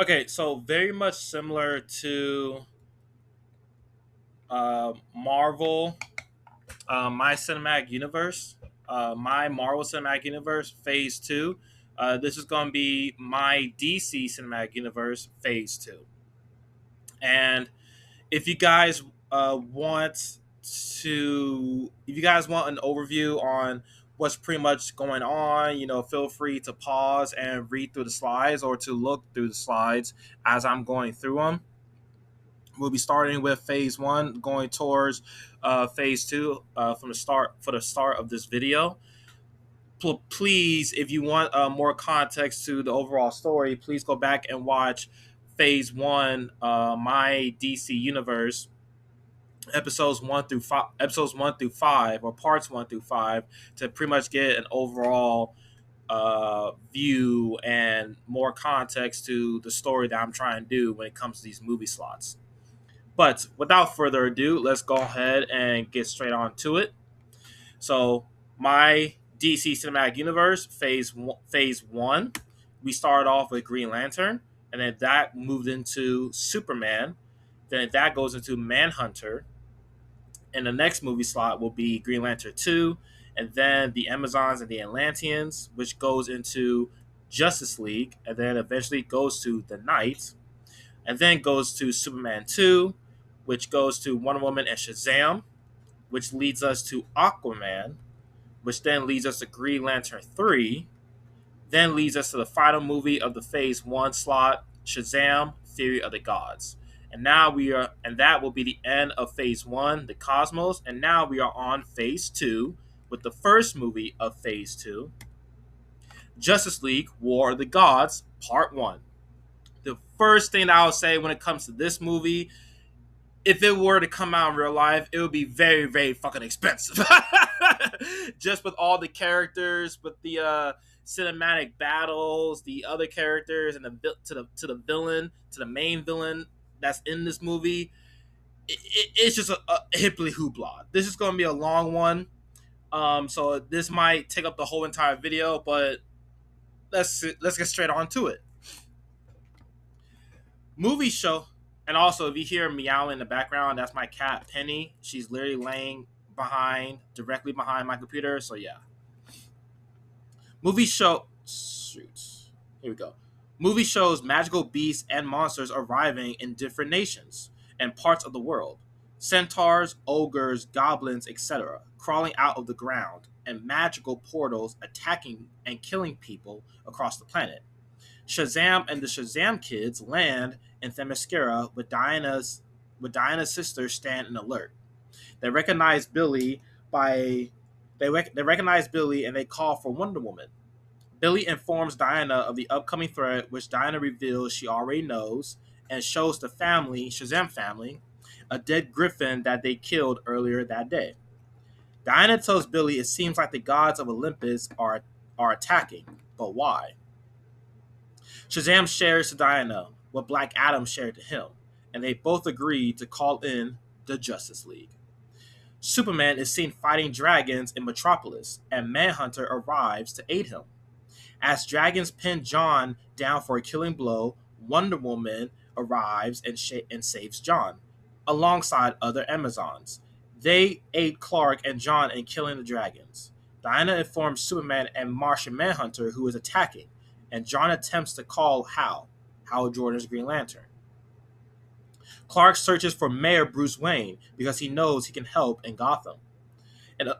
Okay, so very much similar to Marvel, my cinematic universe, my Marvel cinematic universe Phase Two. This is going to be my DC cinematic universe Phase Two. And if you guys want if you guys want an overview on what's pretty much going on, feel free to pause and read through the slides or to look through the slides as I'm going through them. We'll be starting with phase one, going towards phase two from the start for the start of this video. Please, if you want more context to the overall story, please go back and watch phase one, my DC universe, episodes 1 through 5, or parts 1 through 5, to pretty much get an overall view and more context to the story that I'm trying to do when it comes to these movie slots. But without further ado, let's go ahead and get straight on to it. So, my DC Cinematic Universe phase one, we started off with Green Lantern, and then that moved into Superman. Then that goes into Manhunter, and the next movie slot will be Green Lantern 2, and then the Amazons and the Atlanteans, which goes into Justice League, and then eventually goes to the Knights, and then goes to Superman 2, which goes to Wonder Woman and Shazam, which leads us to Aquaman, which then leads us to Green Lantern 3, then leads us to the final movie of the Phase 1 slot, Shazam: Theory of the Gods. And that will be the end of Phase 1, the Cosmos, and now we are on Phase 2 with the first movie of Phase 2, Justice League: War of the Gods, Part 1. The first thing that I would say when it comes to this movie, if it were to come out in real life, it would be very, very fucking expensive. Just with all the characters, with the cinematic battles, the other characters, and to the villain, to the main villain that's in this movie, it's just a hipply hoopla. This is going to be a long one, so this might take up the whole entire video, but let's get straight on to it. Movie show. And also, if you hear meowing in the background, that's my cat Penny. She's literally laying directly behind my computer. So yeah, movie show. Shoot, here we go. Movie shows magical beasts and monsters arriving in different nations and parts of the world. Centaurs, ogres, goblins, etc., crawling out of the ground, and magical portals attacking and killing people across the planet. Shazam and the Shazam kids land in Themyscira with Diana's sister Stan and Alert. They recognize Billy by they recognize Billy and they call for Wonder Woman. Billy informs Diana of the upcoming threat, which Diana reveals she already knows and shows the Shazam family, a dead griffin that they killed earlier that day. Diana tells Billy it seems like the gods of Olympus are attacking, but why? Shazam shares to Diana what Black Adam shared to him, and they both agree to call in the Justice League. Superman is seen fighting dragons in Metropolis, and Manhunter arrives to aid him. As dragons pin John down for a killing blow, Wonder Woman arrives and saves John, alongside other Amazons. They aid Clark and John in killing the dragons. Diana informs Superman and Martian Manhunter who is attacking, and John attempts to call Hal Jordan's Green Lantern. Clark searches for Mayor Bruce Wayne because he knows he can help in Gotham. In,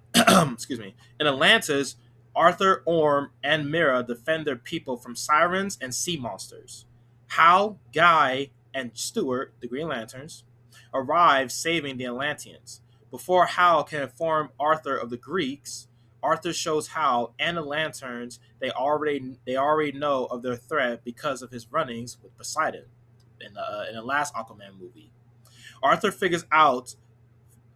excuse me. In Atlantis, Arthur, Orm, and Mira defend their people from sirens and sea monsters. Hal, Guy, and Stewart, the Green Lanterns, arrive saving the Atlanteans. Before Hal can inform Arthur of the Greeks, Arthur shows Hal and the Lanterns they already know of their threat because of his runnings with Poseidon in the last Aquaman movie. Arthur figures out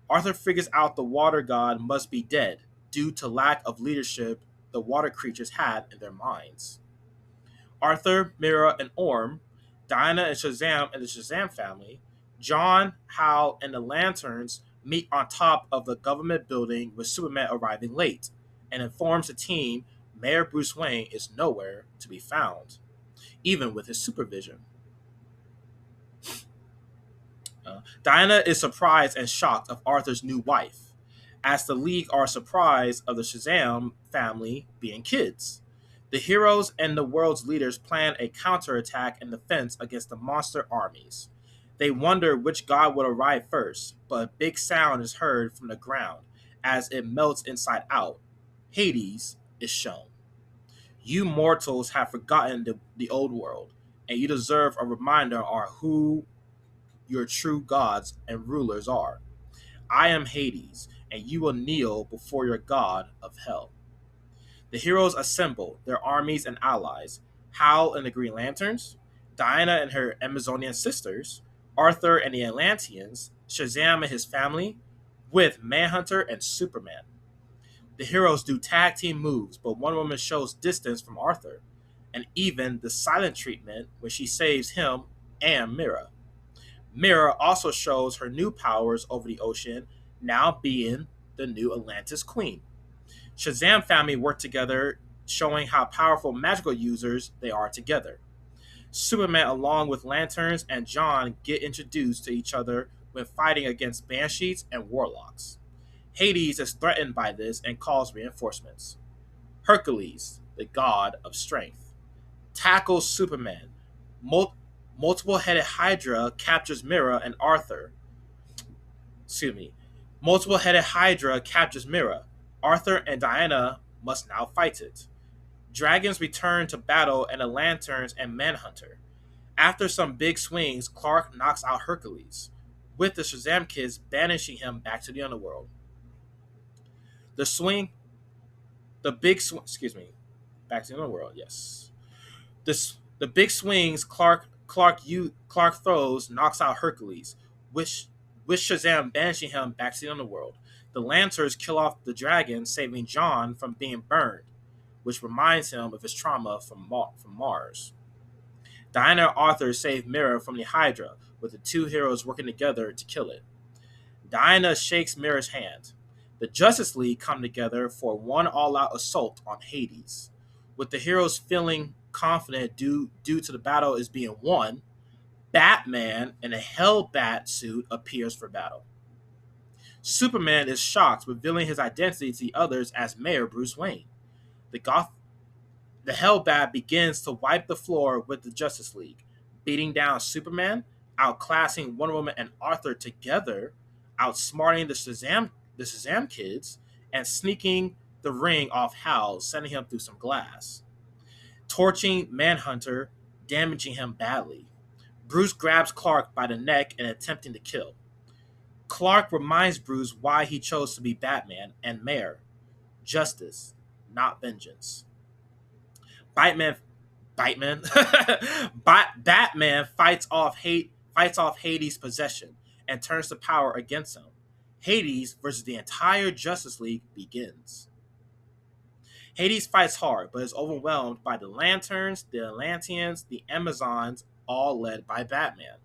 Arthur figures out the water god must be dead due to lack of leadership the water creatures had in their minds. Arthur, Mira, and Orm, Diana and Shazam and the Shazam family, John, Hal, and the Lanterns meet on top of the government building with Superman arriving late and informs the team Mayor Bruce Wayne is nowhere to be found, even with his supervision. Diana is surprised and shocked of Arthur's new wife, as the League are surprised of the Shazam family being kids. The heroes and the world's leaders plan a counterattack and defense against the monster armies. They wonder which god would arrive first, but a big sound is heard from the ground as it melts inside out. Hades is shown. You mortals have forgotten the old world, and you deserve a reminder on who your true gods and rulers are. I am Hades, and you will kneel before your god of hell. The heroes assemble their armies and allies: Hal and the Green Lanterns, Diana and her Amazonian sisters, Arthur and the Atlanteans, Shazam and his family, with Manhunter and Superman. The heroes do tag team moves, but one woman shows distance from Arthur, and even the silent treatment when she saves him and Mira. Mira also shows her new powers over the ocean, now being the new Atlantis Queen. Shazam family work together, showing how powerful magical users they are together. Superman, along with Lanterns and John, get introduced to each other when fighting against Banshees and Warlocks. Hades is threatened by this and calls reinforcements. Hercules, the god of strength, tackles Superman. Multiple-headed Hydra captures Mira and Arthur. Excuse me. Multiple-headed Hydra captures Mira. Arthur and Diana must now fight it. Dragons return to battle and the Lanterns and Manhunter. After some big swings, Clark knocks out Hercules, with the Shazam kids banishing him back to the underworld. The swing, the big swing, excuse me, back to the underworld. Yes, the big swings Clark throws knocks out Hercules, with Shazam banishing him back to the underworld. The Lanterns kill off the dragon, saving John from being burned, which reminds him of his trauma from Mars. Diana and Arthur save Mira from the Hydra, with the two heroes working together to kill it. Diana shakes Mira's hand. The Justice League come together for one all-out assault on Hades. With the heroes feeling confident due to the battle is being won, Batman in a Hellbat suit appears for battle. Superman is shocked, revealing his identity to the others as Mayor Bruce Wayne. The Hellbat begins to wipe the floor with the Justice League, beating down Superman, outclassing Wonder Woman and Arthur together, outsmarting the Shazam kids, and sneaking the ring off Hal, sending him through some glass. Torching Manhunter, damaging him badly. Bruce grabs Clark by the neck and attempting to kill. Clark reminds Bruce why he chose to be Batman and Mayor. Justice, not vengeance. Batman fights off Hades' possession and turns the power against him. Hades versus the entire Justice League begins. Hades fights hard, but is overwhelmed by the Lanterns, the Atlanteans, the Amazons, all led by Batman.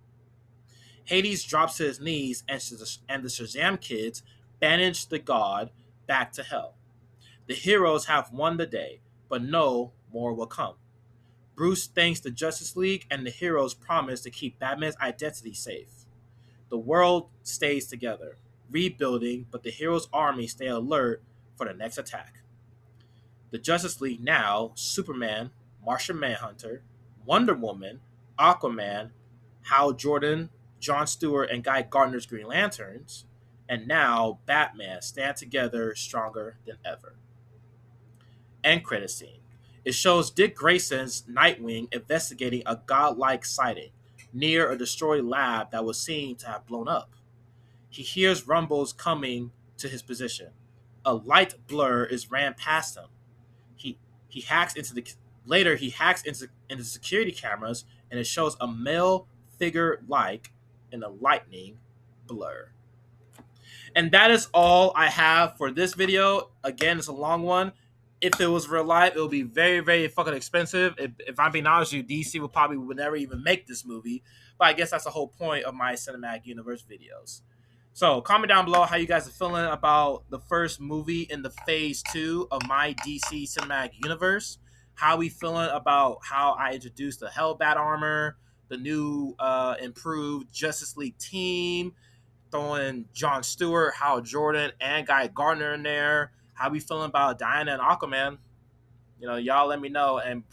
Hades drops to his knees, and the Shazam kids banish the god back to hell. The heroes have won the day, but no more will come. Bruce thanks the Justice League, and the heroes promise to keep Batman's identity safe. The world stays together, rebuilding, but the heroes' army stay alert for the next attack. The Justice League now: Superman, Martian Manhunter, Wonder Woman, Aquaman, Hal Jordan, Jon Stewart, and Guy Gardner's Green Lanterns, and now Batman stand together stronger than ever. End credit scene. It shows Dick Grayson's Nightwing investigating a godlike sighting near a destroyed lab that was seen to have blown up. He hears rumbles coming to his position. A light blur is ran past him. He hacks into the security cameras, and it shows a male figure in a lightning blur. And that is all I have for this video. Again, it's a long one. If it was real life, it would be very, very fucking expensive. If I'm being honest with you, DC would never even make this movie. But I guess that's the whole point of my Cinematic Universe videos. So comment down below how you guys are feeling about the first movie in the phase 2 of my DC Cinematic Universe. How we feeling about how I introduced the Hellbat armor, the new improved Justice League team, throwing John Stewart, Hal Jordan, and Guy Gardner in there. How we feeling about Diana and Aquaman? Y'all let me know, and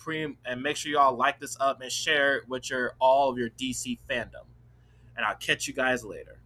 make sure y'all like this up and share it with all of your DC fandom. And I'll catch you guys later.